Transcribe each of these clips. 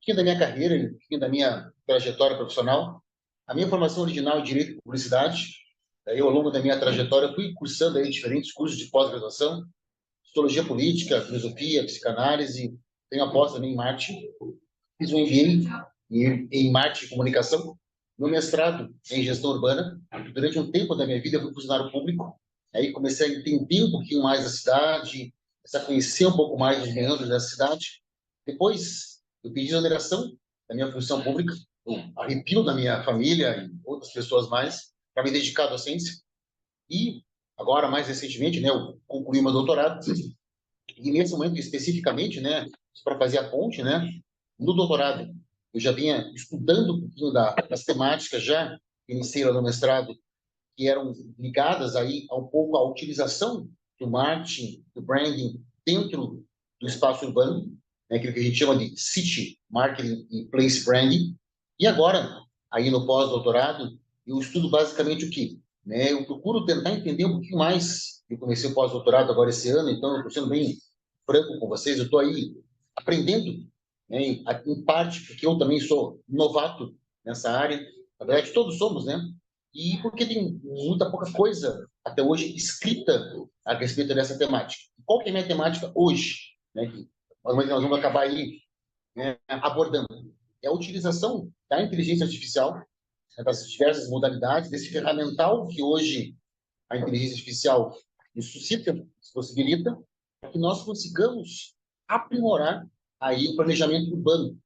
pouquinho da minha carreira, um pouquinho da minha trajetória profissional. A minha formação original é Direito e Publicidade. Daí, ao longo da minha trajetória, fui cursando aí diferentes cursos de pós-graduação, Psicologia Política, Filosofia, Psicanálise, tenho a pós também em Marketing. Fiz um MBA em Marketing e Comunicação. Meu mestrado é em Gestão Urbana. Durante um tempo da minha vida, eu fui funcionário público. Aí comecei a entender um pouquinho mais da cidade, a conhecer um pouco mais dos meandros da cidade. Depois, eu pedi exoneração da minha função pública, o arrepio da minha família e outras pessoas mais, para me dedicar à docência. E agora, mais recentemente, né, eu concluí meu doutorado. E nesse momento, especificamente, né, para fazer a ponte, né, no doutorado, eu já vinha estudando um pouquinho das temáticas, já iniciei lá no mestrado, que eram ligadas aí a um pouco à utilização do marketing, do branding dentro do espaço urbano, né, aquilo que a gente chama de city marketing e place branding. E agora, aí no pós-doutorado, eu estudo basicamente o quê? Né, eu procuro tentar entender um pouquinho mais. Eu comecei o pós-doutorado agora esse ano, então eu estou sendo bem franco com vocês, eu estou aí aprendendo, né, em parte porque eu também sou novato nessa área, na verdade todos somos, né? E porque tem muita pouca coisa até hoje escrita a respeito dessa temática. Qual que é a minha temática hoje, né, que nós vamos acabar aí, né, abordando? É a utilização da inteligência artificial, né, das diversas modalidades, desse ferramental que hoje a inteligência artificial nos suscita, nos possibilita, para que nós consigamos aprimorar aí o planejamento urbano.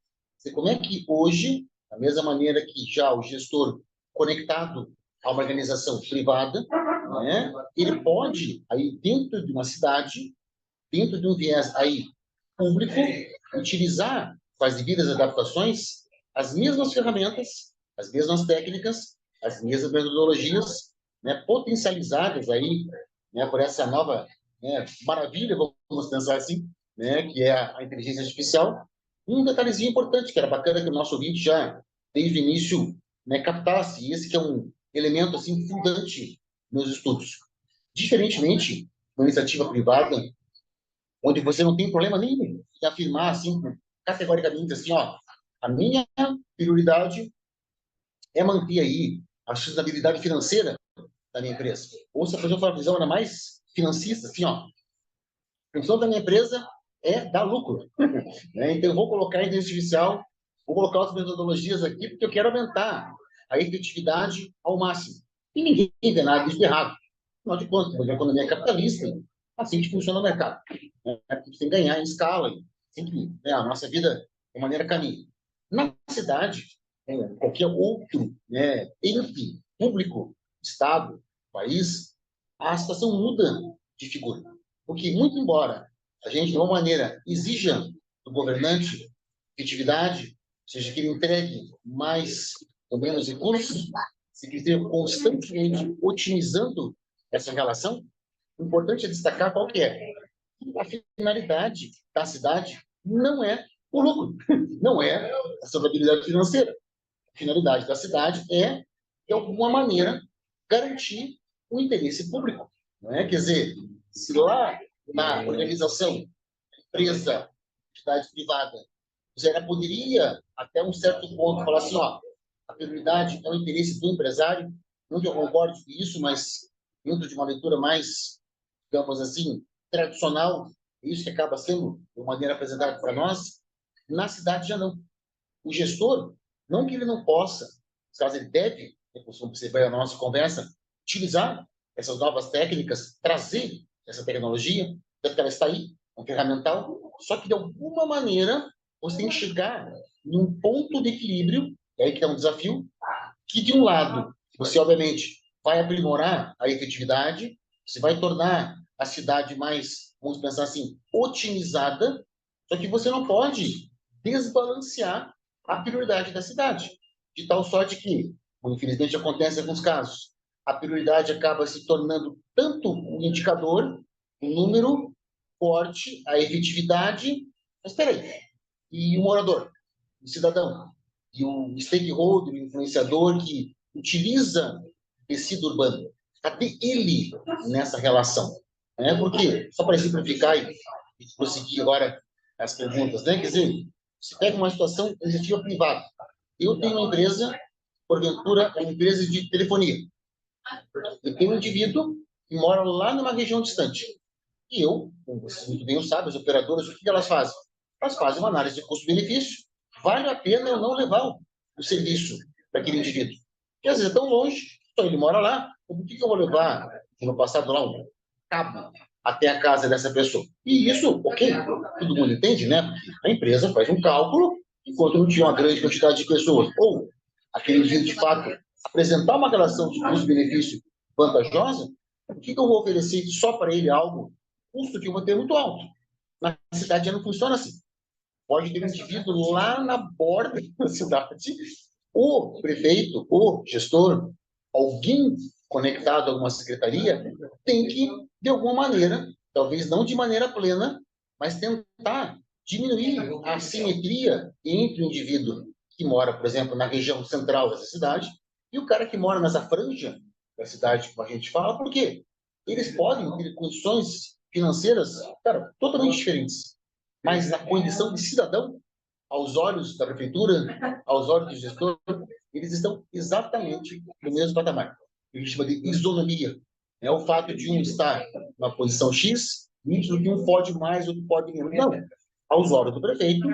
Como é que hoje, da mesma maneira que já o gestor conectado a uma organização privada, né, ele pode, aí dentro de uma cidade, dentro de um viés aí público, utilizar com as devidas adaptações as mesmas ferramentas, as mesmas técnicas, as mesmas metodologias, né, potencializadas aí, né, por essa nova, né, maravilha, vamos pensar assim, né, que é a inteligência artificial. Um detalhezinho importante, que era bacana que o nosso ouvinte já, desde o início, né, captasse, e esse que é um elemento assim fundante nos estudos. Diferentemente da iniciativa privada, onde você não tem problema nenhum em afirmar assim, categoricamente assim, ó, a minha prioridade é manter aí a sustentabilidade financeira da minha empresa. Ou se a pessoa for uma visão ainda mais financista, assim, ó, a função da minha empresa é dar lucro. Né? Então, eu vou colocar a inteligência artificial, vou colocar outras metodologias aqui, porque eu quero aumentar a efetividade ao máximo. E ninguém vê nada disso de errado. Afinal de contas, a economia é capitalista, assim que funciona o mercado. Né? A gente tem que ganhar em escala, assim que, né, a nossa vida, de maneira caminha. Na cidade, qualquer outro, né, ente público, Estado, país, a situação muda de figura. Porque, muito embora a gente, de uma maneira, exija do governante efetividade, ou seja, que ele entregue mais ou menos recursos, se ele esteja constantemente otimizando essa relação, o importante é destacar qual que é. A finalidade da cidade não é o lucro, não é a sustentabilidade financeira. A finalidade da cidade é, de alguma maneira, garantir o interesse público. Não é? Quer dizer, se lá na organização, empresa, entidade privada, você já poderia, até um certo ponto, falar assim, ó, a prioridade é o interesse do empresário, não que eu concorde com isso, mas dentro de uma leitura mais, digamos assim, tradicional, isso que acaba sendo, de maneira apresentada para nós, na cidade já não. O gestor, não que ele não possa, caso ele deve, como você vai a nossa conversa, utilizar essas novas técnicas, trazer essa tecnologia, porque ela está aí, um ferramental, só que de alguma maneira você tem que chegar num ponto de equilíbrio, é aí que é um desafio, que de um lado você obviamente vai aprimorar a efetividade, você vai tornar a cidade mais, vamos pensar assim, otimizada, só que você não pode desbalancear a prioridade da cidade, de tal sorte que, como infelizmente acontece em alguns casos, a prioridade acaba se tornando tanto um indicador, um número forte, a efetividade, mas espera aí, e o morador, o cidadão, e o stakeholder, o influenciador que utiliza tecido urbano, cadê ele nessa relação? Porque, só para simplificar e prosseguir agora as perguntas, né? Quer dizer, Se pega uma situação iniciativa privada. Eu tenho uma empresa, porventura, uma empresa de telefonia. Eu tenho um indivíduo que mora lá numa região distante. E eu, como vocês muito bem sabem, as operadoras, o que elas fazem? Elas fazem uma análise de custo-benefício. Vale a pena eu não levar o serviço para aquele indivíduo? Porque às vezes é tão longe, só ele mora lá, por que eu vou levar, no passado lá, um cabo até a casa dessa pessoa? E isso, ok, todo mundo entende, né? Porque a empresa faz um cálculo, enquanto não tinha uma grande quantidade de pessoas, ou aquele indivíduo, de fato, apresentar uma relação de custo-benefício vantajosa, por que eu vou oferecer só para ele algo, custo que eu vou ter muito alto? Na cidade já não funciona assim. Pode ter um indivíduo lá na borda da cidade, o prefeito, o gestor, alguém conectado a alguma secretaria, tem que, de alguma maneira, talvez não de maneira plena, mas tentar diminuir a assimetria entre o indivíduo que mora, por exemplo, na região central dessa cidade e o cara que mora nessa franja da cidade, como a gente fala, porque eles podem ter condições financeiras, cara, totalmente diferentes, mas na condição de cidadão, aos olhos da prefeitura, aos olhos do gestor, eles estão exatamente no mesmo patamar. A gente chama de isonomia. É o fato de um estar na posição X, nítido que um pode mais, outro pode menos. Não. Aos olhos do prefeito,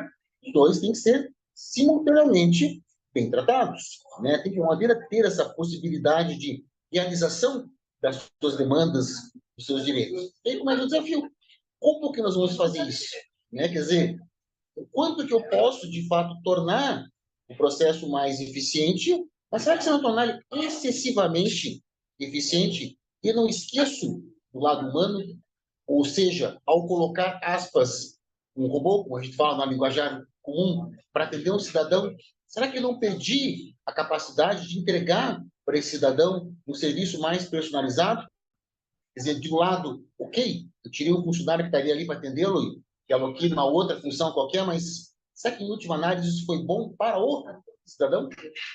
os dois têm que ser simultaneamente bem tratados. Né? Tem que uma maneira ter essa possibilidade de realização das suas demandas, dos seus direitos. E aí começa o desafio. Como que nós vamos fazer isso? Né? Quer dizer, o quanto que eu posso, de fato, tornar o processo mais eficiente, mas será que se eu não tornar ele excessivamente eficiente, eu não esqueço do lado humano? Ou seja, ao colocar aspas, um robô, como a gente fala na linguajar comum, para atender um cidadão, será que eu não perdi a capacidade de entregar para esse cidadão um serviço mais personalizado? Quer dizer, de um lado, ok, eu tirei um funcionário que estaria ali para atendê-lo e aloquei numa outra função qualquer, mas será que, em última análise, isso foi bom para o cidadão?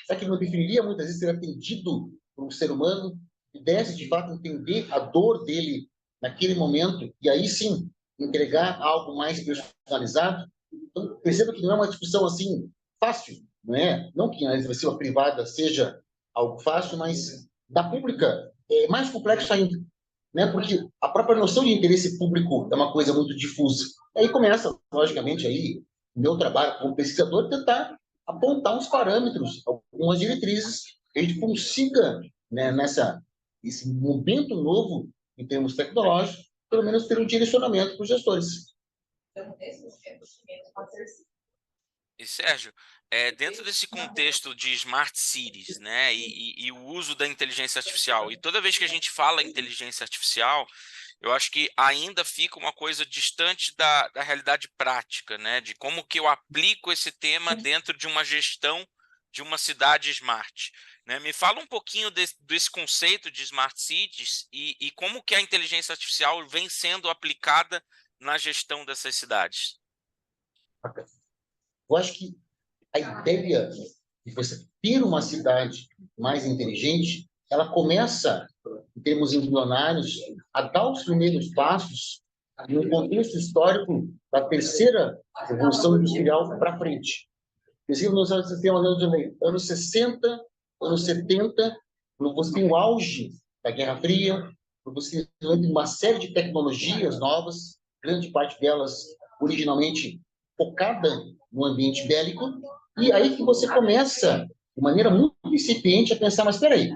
Será que ele não preferiria, muitas vezes, ser atendido por um ser humano que pudesse, de fato, entender a dor dele naquele momento e aí, sim, entregar algo mais personalizado? Então, perceba que não é uma discussão, assim, fácil, não é? Não que a iniciativa privada seja algo fácil, mas da pública é mais complexo ainda, né? Porque a própria noção de interesse público é uma coisa muito difusa. Aí começa, logicamente, aí o meu trabalho como pesquisador tentar apontar uns parâmetros, algumas diretrizes, que a gente consiga, né, esse momento novo em termos tecnológicos, pelo menos ter um direcionamento para os gestores. E, Sérgio, dentro desse contexto de smart cities, né, e o uso da inteligência artificial, e toda vez que a gente fala em inteligência artificial, eu acho que ainda fica uma coisa distante da realidade prática, né, de como que eu aplico esse tema dentro de uma gestão de uma cidade smart. Né? Me fala um pouquinho desse conceito de smart cities e como que a inteligência artificial vem sendo aplicada na gestão dessas cidades. Eu acho que a ideia de você ter uma cidade mais inteligente, ela começa, em termos embrionários, a dar os primeiros passos no contexto histórico da terceira revolução industrial para frente. Inclusive, nos anos 60, anos 70, quando você tem o auge da Guerra Fria, quando você tem uma série de tecnologias novas, grande parte delas originalmente focada no ambiente bélico, e aí que você começa, de maneira muito incipiente, a pensar, mas espera aí,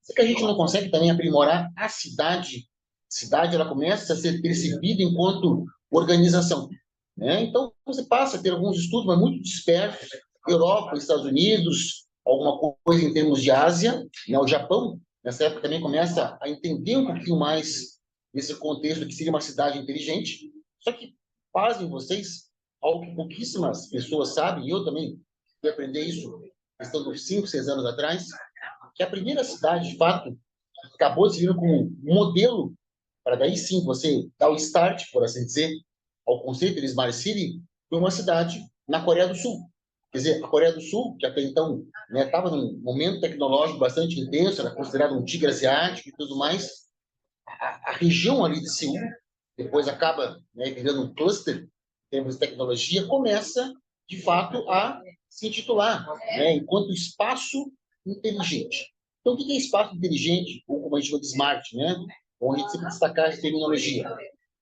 será que a gente não consegue também aprimorar a cidade? A cidade, ela começa a ser percebida enquanto organização. Né? Então, você passa a ter alguns estudos, mas muito dispersos, Europa, Estados Unidos, alguma coisa em termos de Ásia, né? O Japão, nessa época, também começa a entender um pouquinho mais esse contexto que seria uma cidade inteligente, só que fazem vocês algo que pouquíssimas pessoas sabem, e eu também fui aprender isso questão de 5, 6 anos atrás, que a primeira cidade, de fato, acabou se vindo como um modelo para daí sim você dar o start, por assim dizer, ao conceito de Smart City, foi uma cidade na Coreia do Sul. Quer dizer, a Coreia do Sul, que até então estava, né, num momento tecnológico bastante intenso, era considerado um tigre asiático e tudo mais, a região ali de Seul, depois acaba, né, virando um cluster em termos de tecnologia, começa de fato, a se intitular, né, enquanto espaço inteligente. Então, o que é espaço inteligente, ou como a gente chama de smart, né? Ou a gente sempre destacar essa terminologia.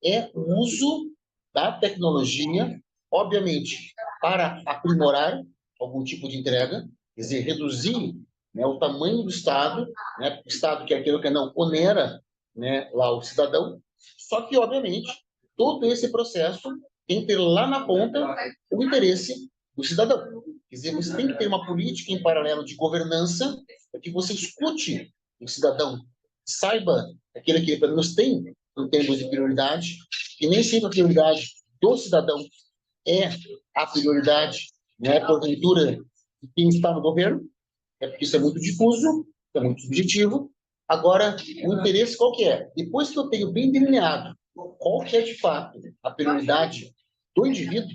É o uso da tecnologia, obviamente, para aprimorar algum tipo de entrega, quer dizer, reduzir, né, o tamanho do Estado, né, o Estado, quer queira ou quer não, onera, né, lá o cidadão, só que, obviamente, todo esse processo tem que ter lá na ponta o interesse do cidadão. Quer dizer, você tem que ter uma política em paralelo de governança para que você escute o cidadão, saiba aquilo que ele pelo menos tem em termos de prioridade, e nem sempre a prioridade do cidadão é a prioridade, né, porventura, de quem está no governo, é porque isso é muito difuso, é muito subjetivo. Agora, o interesse qual que é? Depois que eu tenho bem delineado qual que é, de fato, a prioridade do indivíduo,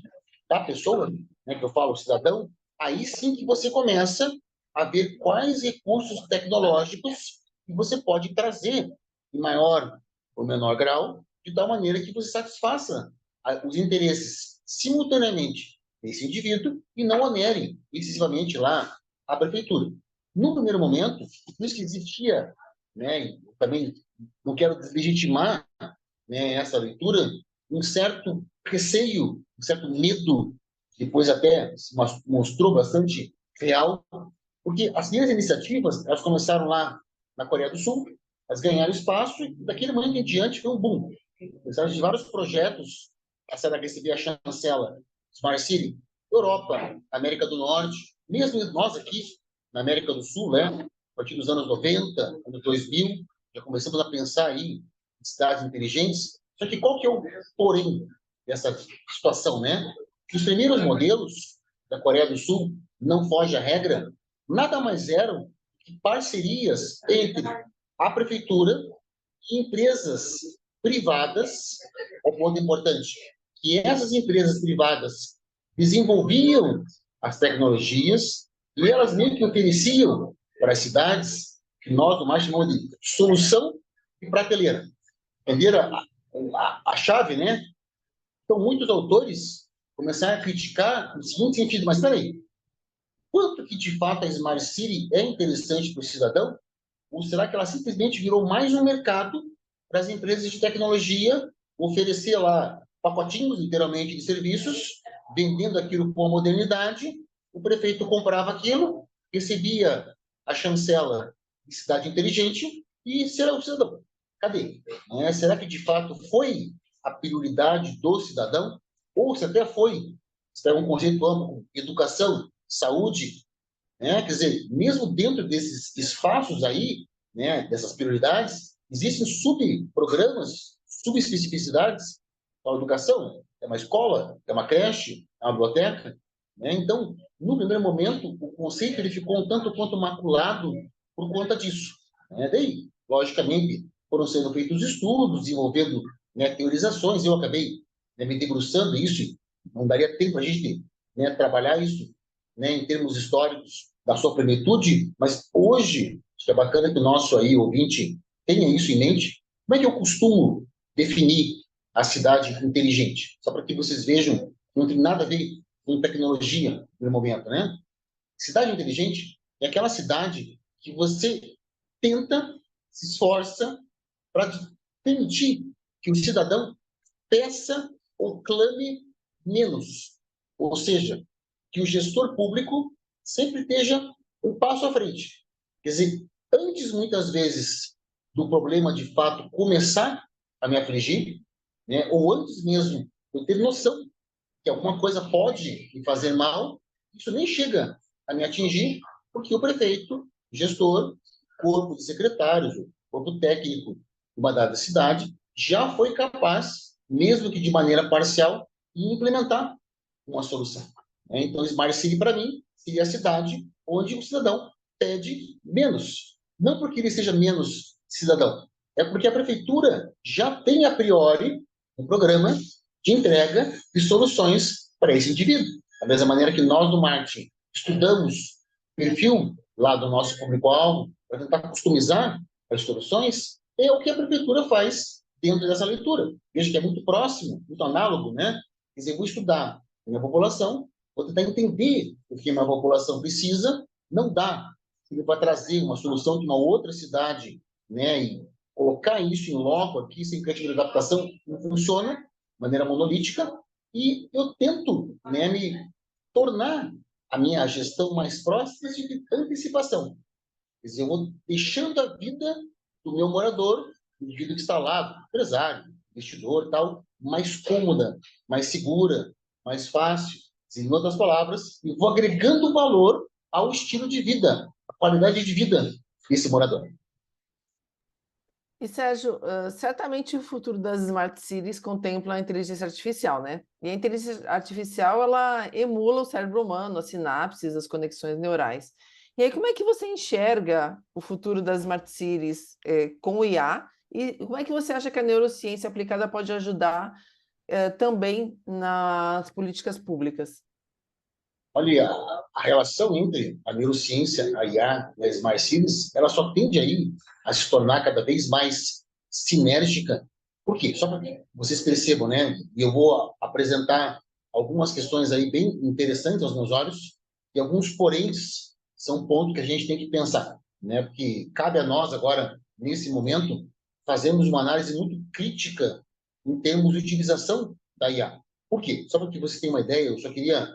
da pessoa, né, que eu falo, cidadão, aí sim que você começa a ver quais recursos tecnológicos que você pode trazer em maior ou menor grau, de tal maneira que você satisfaça os interesses simultaneamente desse indivíduo e não onere excessivamente lá a prefeitura. No primeiro momento, por isso que existia, né, também não quero deslegitimar, né, essa leitura, um certo receio, um certo medo, depois até se mostrou bastante real, porque as primeiras iniciativas, elas começaram lá na Coreia do Sul, elas ganharam espaço e daquele momento em diante foi um boom. Apesar de vários projetos, a SEDA recebia a chancela Smart City, Europa, América do Norte, mesmo nós aqui na América do Sul, né, a partir dos anos 90, anos 2000, já começamos a pensar aí em cidades inteligentes. Só que qual que é o porém dessa situação, né? Que os primeiros modelos da Coreia do Sul, não foge à regra, nada mais eram que parcerias entre a prefeitura e empresas privadas, é um ponto importante, que essas empresas privadas desenvolviam as tecnologias e elas meio que ofereciam para as cidades, que nós, no mais chamamos de solução e prateleira. Entenderam a chave, né? Então, muitos autores começaram a criticar no seguinte sentido, mas espera aí, quanto que de fato a Smart City é interessante para o cidadão? Ou será que ela simplesmente virou mais um mercado para as empresas de tecnologia oferecer lá pacotinhos, literalmente, de serviços, vendendo aquilo com a modernidade, o prefeito comprava aquilo, recebia a chancela de cidade inteligente e será o cidadão. Cadê? Será que, de fato, foi a prioridade do cidadão? Ou se até foi, se é um conceito amplo, educação, saúde, né? Quer dizer, mesmo dentro desses espaços aí, né, dessas prioridades, existem subprogramas, subespecificidades para a educação. É uma escola, é uma creche, é uma biblioteca. Né? Então, no primeiro momento, o conceito ele ficou um tanto quanto maculado por conta disso. Né? Daí, logicamente, foram sendo feitos estudos, desenvolvendo, né, teorizações, eu acabei, né, me debruçando isso, não daria tempo a gente, né, trabalhar isso, né, em termos históricos da sua plenitude, mas hoje, acho que é bacana que o nosso aí, ouvinte, tenha isso em mente. Como é que eu costumo definir a cidade inteligente? Só para que vocês vejam, não tem nada a ver com tecnologia no momento, né? Cidade inteligente é aquela cidade que você tenta, se esforça para permitir que o cidadão peça ou clame menos. Ou seja, que o gestor público sempre esteja um passo à frente. Quer dizer, antes, muitas vezes, do problema de fato começar a me afligir, né, ou antes mesmo eu ter noção que alguma coisa pode me fazer mal, isso nem chega a me atingir, porque o prefeito, o gestor, corpo de secretários, o corpo técnico de uma dada cidade, já foi capaz, mesmo que de maneira parcial, de implementar uma solução. Então, Smart City, para mim, seria a cidade onde o cidadão pede menos. Não porque ele seja menos cidadão, é porque a prefeitura já tem, a priori, um programa de entrega de soluções para esse indivíduo. Da mesma maneira que nós, no marketing, estudamos o perfil lá do nosso público-alvo para tentar customizar as soluções, é o que a prefeitura faz dentro dessa leitura. Veja que é muito próximo, muito análogo, né? Quer dizer, vou estudar a minha população, vou tentar entender o que a minha população precisa, não dá. Ele vai trazer uma solução de uma outra cidade, né, e colocar isso em loco aqui, sem criatividade de adaptação, não funciona de maneira monolítica, e eu tento, né, me tornar a minha gestão mais próxima de antecipação. Quer dizer, eu vou deixando a vida do meu morador, do indivíduo que está lá, empresário, investidor e tal, mais cômoda, mais segura, mais fácil. Em outras palavras, eu vou agregando valor ao estilo de vida, à qualidade de vida desse morador. E, Sérgio, certamente o futuro das Smart Cities contempla a inteligência artificial, né? E a inteligência artificial, ela emula o cérebro humano, as sinapses, as conexões neurais. E aí, como é que você enxerga o futuro das Smart Cities com o IA? E como é que você acha que a neurociência aplicada pode ajudar também nas políticas públicas? Olha, a relação entre a neurociência, a IA e as Smart Cities, ela só tende aí a se tornar cada vez mais sinérgica. Por quê? Só para que vocês percebam, né? E eu vou apresentar algumas questões aí bem interessantes aos meus olhos e alguns poréns são pontos que a gente tem que pensar, né? Porque cabe a nós agora, nesse momento, fazermos uma análise muito crítica em termos de utilização da IA. Por quê? Só para que vocês tenham uma ideia, eu só queria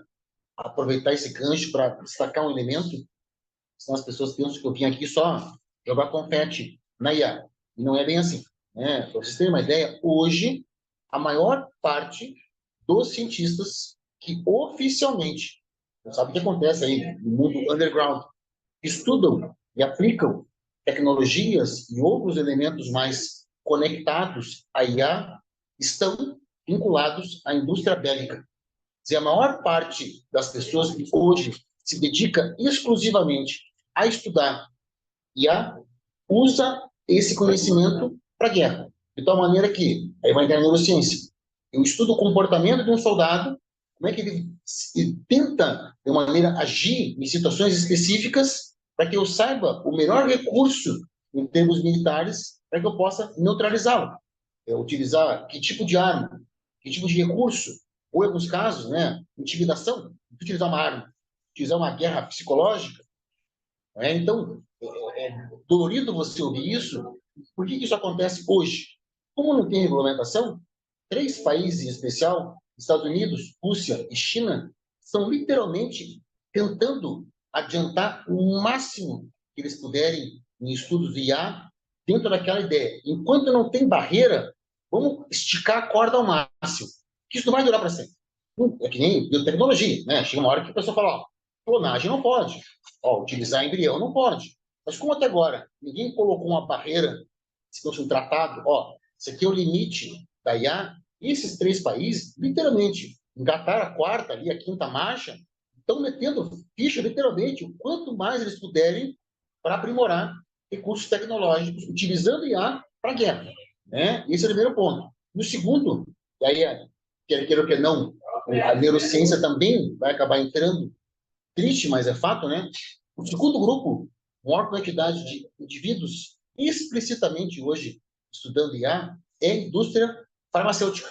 aproveitar esse gancho para destacar um elemento, senão as pessoas pensam que eu vim aqui só jogar confete na IA. E não é bem assim. Né? Para vocês terem uma ideia, hoje, a maior parte dos cientistas que oficialmente, você sabe o que acontece aí no mundo underground, estudam e aplicam tecnologias e outros elementos mais conectados à IA, estão vinculados à indústria bélica. Se a maior parte das pessoas que hoje se dedica exclusivamente a estudar IA usa esse conhecimento para a guerra. De tal maneira que, aí vai entrar a neurociência, eu estudo o comportamento de um soldado, como é que ele tenta, de maneira, agir em situações específicas para que eu saiba o melhor recurso em termos militares para que eu possa neutralizá-lo. Utilizar que tipo de arma, que tipo de recurso, ou em alguns casos, né, intimidação, utilizar uma arma, utilizar uma guerra psicológica. Né? Então, é dolorido você ouvir isso. Por que isso acontece hoje? Como não tem regulamentação, 3 países em especial, Estados Unidos, Rússia e China, estão literalmente tentando adiantar o máximo que eles puderem em estudos de IA dentro daquela ideia. Enquanto não tem barreira, vamos esticar a corda ao máximo, que isso não vai durar para sempre. É que nem biotecnologia, né? Chega uma hora que a pessoa fala, ó, clonagem não pode, ó, utilizar embrião não pode. Mas como até agora ninguém colocou uma barreira, se fosse um tratado, ó, isso aqui é o limite da IA, e esses 3 países, literalmente, engataram a quarta ali, a quinta marcha, estão metendo ficha, literalmente, o quanto mais eles puderem para aprimorar recursos tecnológicos, utilizando IA para a guerra. Né? Esse é o primeiro ponto. No segundo, e aí, quer ou quer não, a neurociência também vai acabar entrando, triste, mas é fato, né? O segundo grupo, maior quantidade de indivíduos explicitamente hoje estudando IA, é a indústria farmacêutica.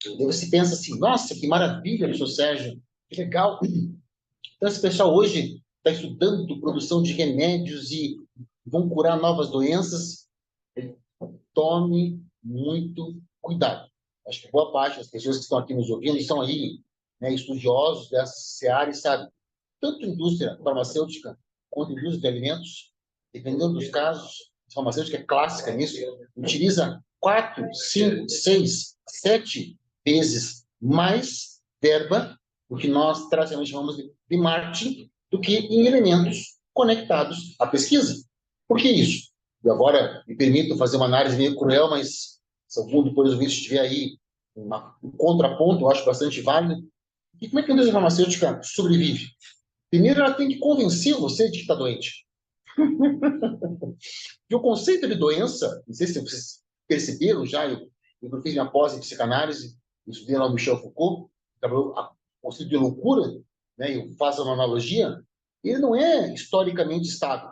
E você pensa assim, nossa, que maravilha, professor Sérgio, que legal. Então, esse pessoal hoje está estudando produção de remédios e vão curar novas doenças. Tome muito cuidado. Acho que boa parte das pessoas que estão aqui nos ouvindo são aí, né, estudiosos dessa seara e sabem, tanto indústria farmacêutica quanto indústria de alimentos, dependendo dos casos, a farmacêutica é clássica nisso, utiliza 4, 5, 6, 7 vezes mais verba do que nós tradicionalmente chamamos de marketing do que em elementos conectados à pesquisa. Por que isso? E agora me permito fazer uma análise meio cruel, mas se algum depois do vídeo tiver aí um contraponto, eu acho bastante válido. E como é que a indústria farmacêutica sobrevive? Primeiro, ela tem que convencer você de que está doente. E o conceito de doença, não sei se vocês perceberam já, eu fiz minha pós em psicanálise, eu estudei lá o Michel Foucault, trabalhou o conceito de loucura, né, eu faço uma analogia, ele não é historicamente estável.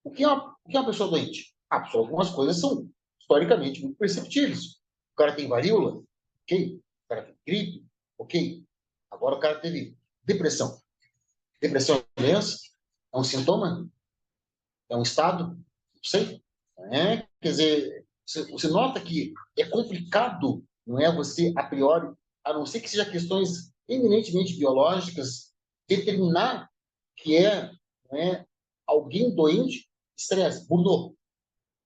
O que é uma pessoa doente? Algumas coisas são historicamente muito perceptíveis. O cara tem varíola, ok. O cara tem gripe, ok. Agora o cara teve depressão. Depressão é uma doença? É um sintoma? É um estado? Não sei. Quer dizer, você nota que é complicado, não é, você, a priori, a não ser que seja questões eminentemente biológicas, determinar que não é alguém doente, estresse, burnout.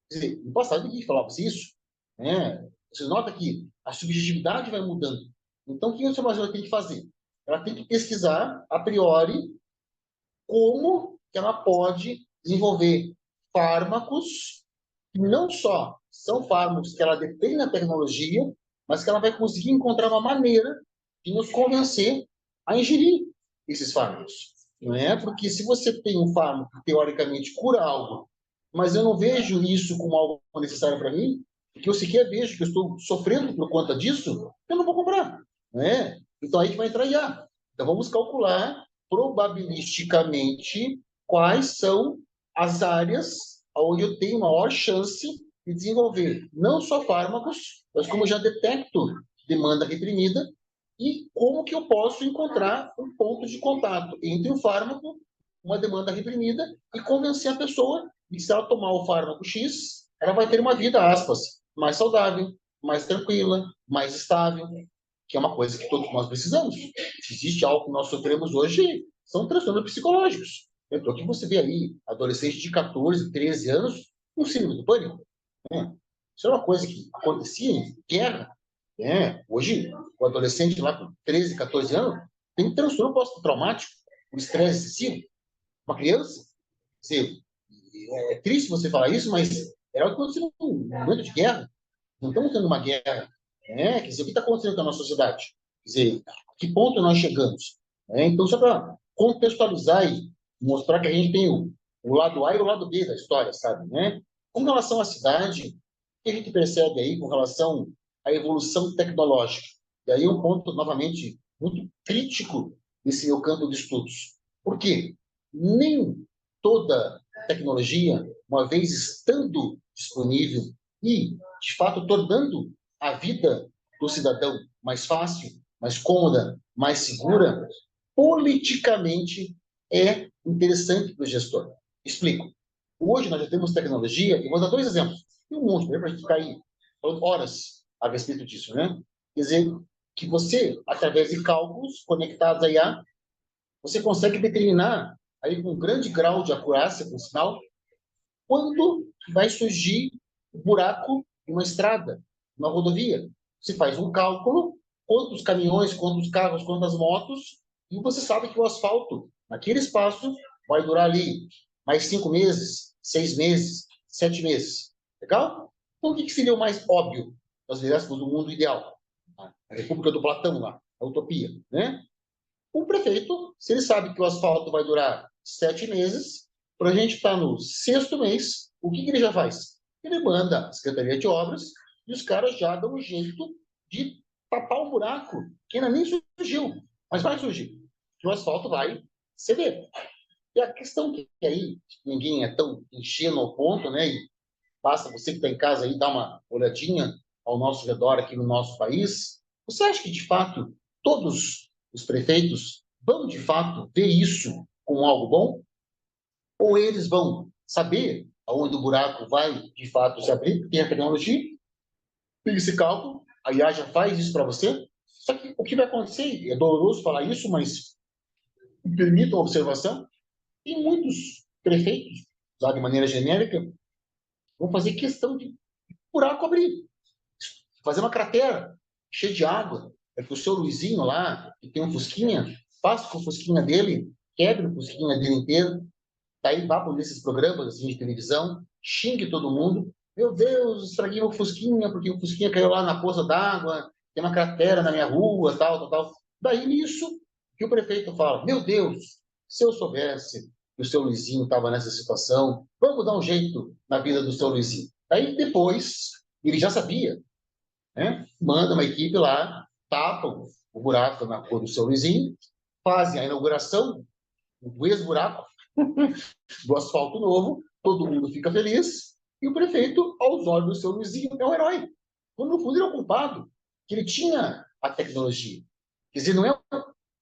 Quer dizer, no passado ninguém falava isso. Né? Você nota que a subjetividade vai mudando. Então, o que a informação tem que fazer? Ela tem que pesquisar, a priori, como que ela pode desenvolver fármacos que não só são fármacos que ela detém na tecnologia, mas que ela vai conseguir encontrar uma maneira de nos convencer a ingerir esses fármacos. Não é? Porque se você tem um fármaco que teoricamente cura algo, mas eu não vejo isso como algo necessário para mim, porque eu sequer vejo que eu estou sofrendo por conta disso, eu não vou comprar. Não é? Então aí que vai entrar IA. Então vamos calcular probabilisticamente quais são as áreas onde eu tenho maior chance de desenvolver não só fármacos, mas como eu já detecto demanda reprimida e como que eu posso encontrar um ponto de contato entre o fármaco, uma demanda reprimida, e convencer a pessoa de que se ela tomar o fármaco X, ela vai ter uma vida, aspas, mais saudável, mais tranquila, mais estável, que é uma coisa que todos nós precisamos. Se existe algo que nós sofremos hoje, são transtornos psicológicos. Então, que você vê aí, adolescente de 14, 13 anos, com síndrome do pânico. Né? Isso é uma coisa que acontecia em guerra. Né? Hoje, o adolescente lá com 13, 14 anos tem transtorno pós-traumático, um estresse excessivo. Uma criança, você, é triste você falar isso, mas é o que aconteceu num momento de guerra. Não estamos tendo uma guerra. Né? Quer dizer, o que está acontecendo com a nossa sociedade? Quer dizer, a que ponto nós chegamos? Então, só para contextualizar e mostrar que a gente tem o lado A e o lado B da história, sabe? Né? Com relação à cidade, o que a gente percebe aí com relação à evolução tecnológica? E aí um ponto, novamente, muito crítico desse meu campo de estudos. Por quê? Nem toda tecnologia, uma vez estando disponível e, de fato, tornando a vida do cidadão mais fácil, mais cômoda, mais segura, politicamente é interessante para o gestor. Explico. Hoje nós já temos tecnologia, e vou dar 2 exemplos. Tem um monte, para a gente ficar aí falando horas a respeito disso, né? Quer dizer, que você, através de cálculos conectados à IA, você consegue determinar, aí com um grande grau de acurácia, por sinal, quando vai surgir o buraco em uma estrada, uma rodovia. Você faz um cálculo, quantos caminhões, quantos carros, quantas motos, e você sabe que o asfalto, naquele espaço, vai durar ali mais 5 meses, 6 meses, 7 meses. Legal? Então, o que seria o mais óbvio nós vivêssemos do mundo ideal? A República do Platão lá, a utopia, né? O prefeito, se ele sabe que o asfalto vai durar 7 meses, para a gente estar no 6º mês, o que ele já faz? Ele manda a Secretaria de Obras e os caras já dão um jeito de tapar um buraco que ainda nem surgiu, mas vai surgir. Que o asfalto vai ceder. E a questão que aí ninguém é tão enchendo ao ponto, né? E basta você que está em casa aí dar uma olhadinha ao nosso redor aqui no nosso país. Você acha que, de fato, todos os prefeitos vão, de fato, ver isso como algo bom? Ou eles vão saber aonde o buraco vai, de fato, se abrir, tem a tecnologia, tem esse cálculo, a IA já faz isso para você? Só que o que vai acontecer, é doloroso falar isso, mas me permita uma observação, tem muitos prefeitos, lá de maneira genérica, vão fazer questão de buraco abrir, fazer uma cratera cheia de água, é que o seu Luizinho lá, que tem um fusquinha, passe com o fusquinha dele, quebre o fusquinha dele inteiro, daí vá para esses programas assim, de televisão, xingue todo mundo, meu Deus, estraguei o fusquinha, porque o fusquinha caiu lá na poça d'água, tem uma cratera na minha rua, tal, tal, tal. Daí nisso que o prefeito fala, meu Deus, se eu soubesse que o seu Luizinho estava nessa situação, vamos dar um jeito na vida do seu Luizinho. Aí depois, ele já sabia, né? Manda uma equipe lá, tapam o buraco na rua do seu Luizinho, fazem a inauguração do ex-buraco, do asfalto novo, todo mundo fica feliz, e o prefeito, aos olhos do seu Luizinho, é um herói. Quando no fundo ele é o culpado, que ele tinha a tecnologia. Quer dizer, não é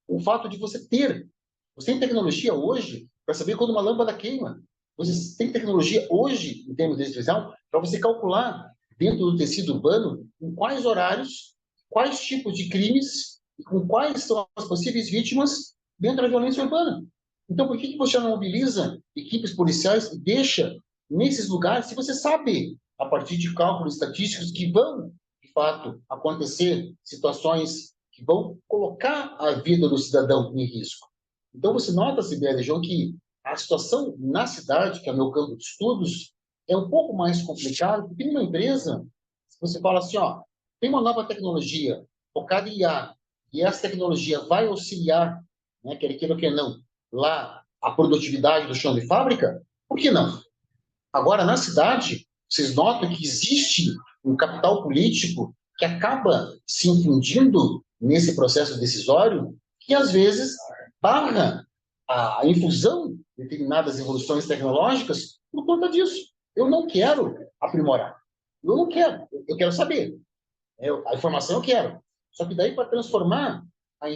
o fato de você ter. Você tem tecnologia hoje para saber quando uma lâmpada queima. Você tem tecnologia hoje, em termos de especial, para você calcular dentro do tecido urbano em quais horários, quais tipos de crimes e com quais são as possíveis vítimas dentro da violência urbana. Então, por que você não mobiliza equipes policiais e deixa nesses lugares, se você sabe, a partir de cálculos estatísticos, que vão, de fato, acontecer situações que vão colocar a vida do cidadão em risco? Então, você nota, Sibeli, João, que a situação na cidade, que é o meu campo de estudos, é um pouco mais complicado, porque numa empresa, se você fala assim, ó, tem uma nova tecnologia focada em IA, e essa tecnologia vai auxiliar, né, quer queira ou quer não, lá a produtividade do chão de fábrica, por que não? Agora, na cidade, vocês notam que existe um capital político que acaba se infundindo nesse processo decisório, que às vezes barra a infusão de determinadas evoluções tecnológicas por conta disso. Eu não quero aprimorar. Eu não quero. Eu quero saber. A informação eu quero. Só que daí, para transformar a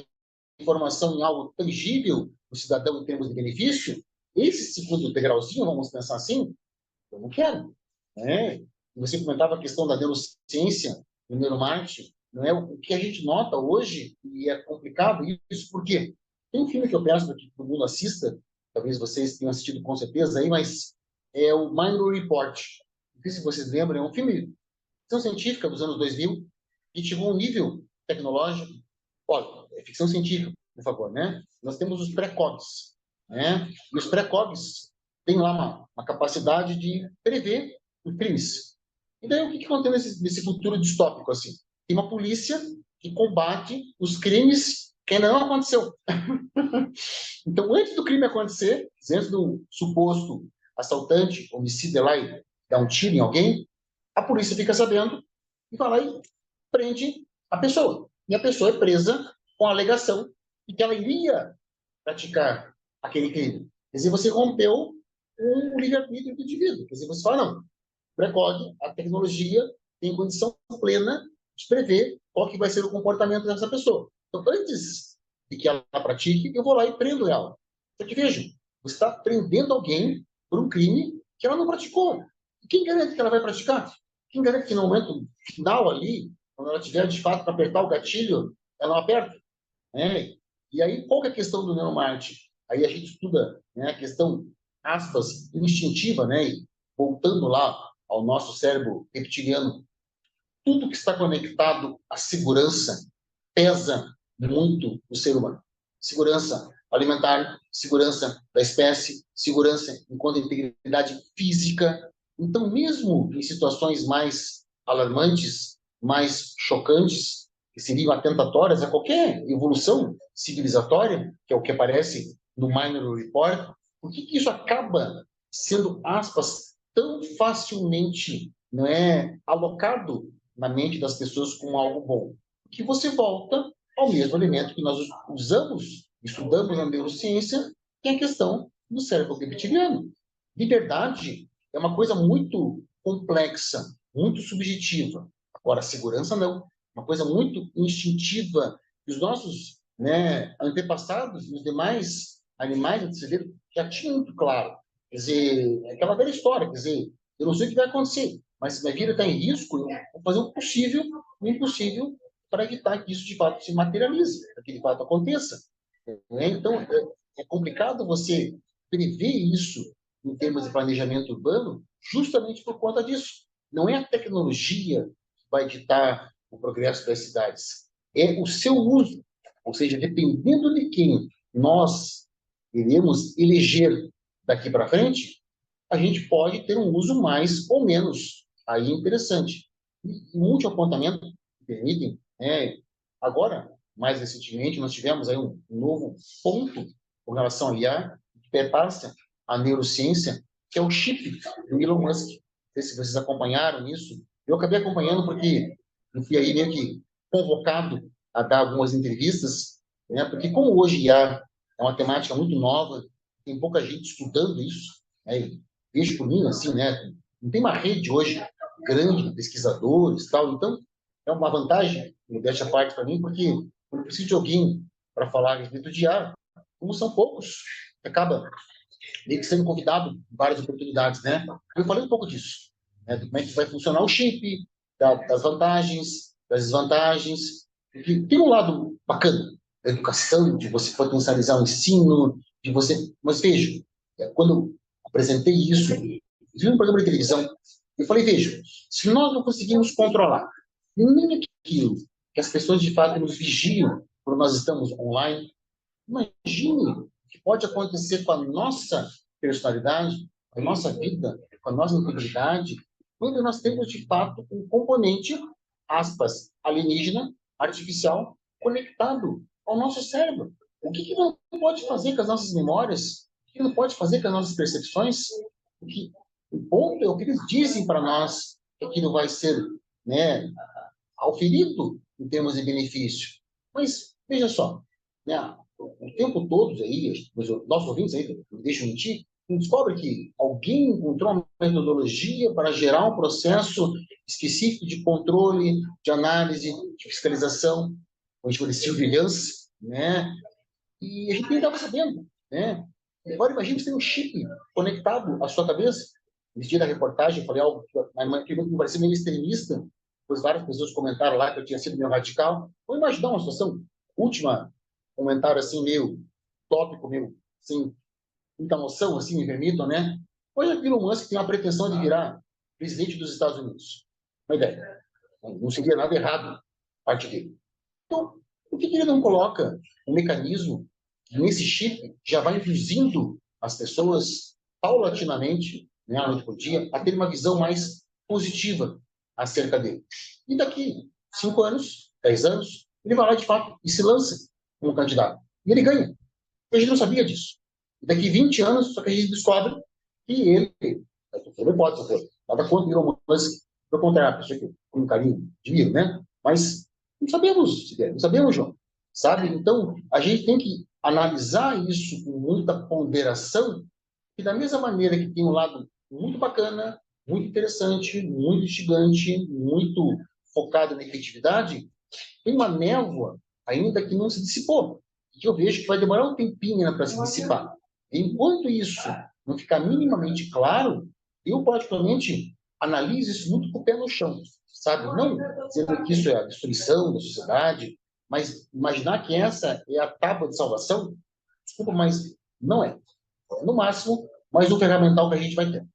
informação em algo tangível para o cidadão em termos de benefício, esse segundo degrauzinho, vamos pensar assim, eu não quero. Né? Você comentava a questão da neurociência, do neuromarketing, não é o que a gente nota hoje, e é complicado isso, porque tem um filme que eu peço para que todo mundo assista, talvez vocês tenham assistido com certeza aí, mas é o Minority Report. Não sei se vocês lembram, é um filme de ficção científica dos anos 2000, que chegou a um nível tecnológico. Olha, é ficção científica, por favor, né? Nós temos os pré-cogs, né? E os pré-cogs têm lá uma capacidade de prever os crimes. E daí o que acontece nesse futuro distópico assim? Tem uma polícia que combate os crimes que ainda não aconteceu. Então, antes do crime acontecer, antes do suposto assaltante, homicida lá e dar um tiro em alguém, a polícia fica sabendo e vai lá e prende a pessoa. E a pessoa é presa com a alegação de que ela iria praticar aquele crime. Quer dizer, você rompeu o livre-arbítrio do indivíduo. Quer dizer, você fala, não, precode, a tecnologia tem condição plena de prever qual que vai ser o comportamento dessa pessoa. Então, antes de que ela pratique, eu vou lá e prendo ela. Só que, vejam, você está prendendo alguém por um crime que ela não praticou. Quem garante que ela vai praticar? Quem garante que no momento final ali, quando ela tiver de fato para apertar o gatilho, ela não aperta? Né? E aí, qual que é a questão do neuromarketing? Aí a gente estuda, né, a questão, aspas, instintiva, né? E voltando lá ao nosso cérebro reptiliano, tudo que está conectado à segurança pesa muito o ser humano. Segurança alimentar, segurança da espécie, segurança enquanto integridade física. Então, mesmo em situações mais alarmantes, mais chocantes, que seriam atentatórias a qualquer evolução civilizatória, que é o que aparece no Minority Report, por que isso acaba sendo, aspas, tão facilmente, não é, alocado na mente das pessoas como algo bom? Que você volta ao mesmo elemento que nós usamos, estudamos na neurociência, que é a questão do cérebro reptiliano. Liberdade é uma coisa muito complexa, muito subjetiva. Agora, segurança não. Uma coisa muito instintiva. E os nossos, né, antepassados e os demais animais brasileiros já tinham muito claro. Quer dizer, é aquela velha história, quer dizer, eu não sei o que vai acontecer, mas se minha vida está em risco, eu vou fazer o possível, o impossível, para evitar que isso de fato se materialize, para que de fato aconteça. Né? Então, é complicado você prever isso em termos de planejamento urbano, justamente por conta disso. Não é a tecnologia que vai ditar o progresso das cidades, é o seu uso. Ou seja, dependendo de quem nós iremos eleger daqui para frente, a gente pode ter um uso mais ou menos aí interessante. E um último apontamento, me permitem, agora, mais recentemente, nós tivemos aí um novo ponto com relação ao IA, que perpassa a neurociência, que é o chip do Elon Musk. Não sei se vocês acompanharam isso. Eu acabei acompanhando porque eu fui aí meio que convocado a dar algumas entrevistas, né? Porque como hoje IA é uma temática muito nova, tem pouca gente estudando isso, né? Vejo por mim, assim, né? Não tem uma rede hoje grande de pesquisadores e tal, então é uma vantagem, modéstia à parte para mim, porque quando eu preciso de alguém para falar a respeito de IA, como são poucos, acaba meio que sendo convidado em várias oportunidades, né? Eu falei um pouco disso, né? Como é que vai funcionar o chip, das vantagens, das desvantagens. Porque tem um lado bacana da educação, de você potencializar o ensino, de você... Mas veja, quando eu apresentei isso, vi um programa de televisão, eu falei, veja, se nós não conseguimos controlar nem aquilo que as pessoas de fato nos vigiam quando nós estamos online, imagine o que pode acontecer com a nossa personalidade, com a nossa vida, com a nossa integridade, quando nós temos, de fato, um componente, aspas, alienígena, artificial, conectado ao nosso cérebro. O que não pode fazer com as nossas memórias? O que não pode fazer com as nossas percepções? O ponto é o que eles dizem para nós, que aquilo vai ser, né, auferido em termos de benefício. Mas, veja só, né, o tempo todo aí, os nossos ouvintes aí, não deixam mentir, descobre que alguém encontrou uma metodologia para gerar um processo específico de controle, de análise, de fiscalização, a gente chama de surveillance, né? E a gente nem estava sabendo, né? Agora imagine você tem um chip conectado à sua cabeça. No dia da reportagem, eu falei algo que me parecia meio extremista, pois várias pessoas comentaram lá que eu tinha sido meio radical. Vou imaginar uma situação, última comentário assim, meio tópico, meio assim, muita noção, assim, me permitam, né? Hoje aqui Elon Musk tem uma pretensão de virar presidente dos Estados Unidos. Uma ideia. Não seria nada errado a parte dele. Então, por que ele não coloca um mecanismo que nesse chip já vai induzindo as pessoas paulatinamente, né, à noite por dia, a ter uma visão mais positiva acerca dele? E daqui 5 anos, 10 anos, ele vai lá de fato e se lança como candidato. E ele ganha. E a gente não sabia disso. E daqui 20 anos, só que a gente descobre que ele, não pode ser, nada contra o Elon Musk, pelo contrário, a pessoa que com carinho, admiro, né? Mas não sabemos, não sabemos, João, sabe? Então, a gente tem que analisar isso com muita ponderação, e da mesma maneira que tem um lado muito bacana, muito interessante, muito instigante, muito focado na efetividade, tem uma névoa ainda que não se dissipou, que eu vejo que vai demorar um tempinho para se dissipar. Enquanto isso não ficar minimamente claro, eu particularmente analiso isso muito com o pé no chão, sabe? Não dizendo que isso é a destruição da sociedade, mas imaginar que essa é a tábua de salvação, desculpa, mas não é. No máximo, mais um ferramental que a gente vai ter.